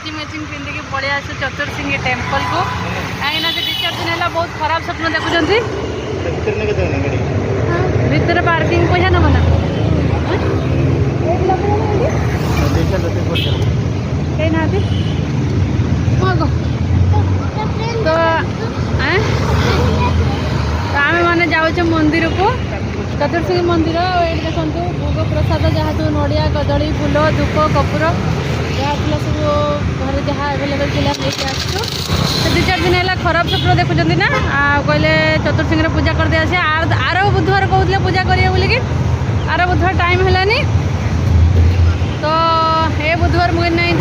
matching matching पिंधिकी पलि आस चतुर्सिंगी temple को कहीं से दी चार दिन है बहुत खराब स्वप्न देखुं भितर पार्किंग पैसा नब ना कहीं ना तो आम मैंने जाऊँ मंदिर को चतुर्सिंगी मंदिर ये देखो भोग प्रसाद जहाँ जो नड़िया कदली फूल धूप कपूर जहाँ था सब घर जहाँ एभेलेबल थी लेके आसु दी चार दिन है खराब स्वप्न देखुं ना कहले चतुर्सिंगी पूजा कर दे आसे आर बुधवार कहते पूजा करिए बोलिकी आर बुधवार टाइम है तो ए बुधवार मुझे नहीं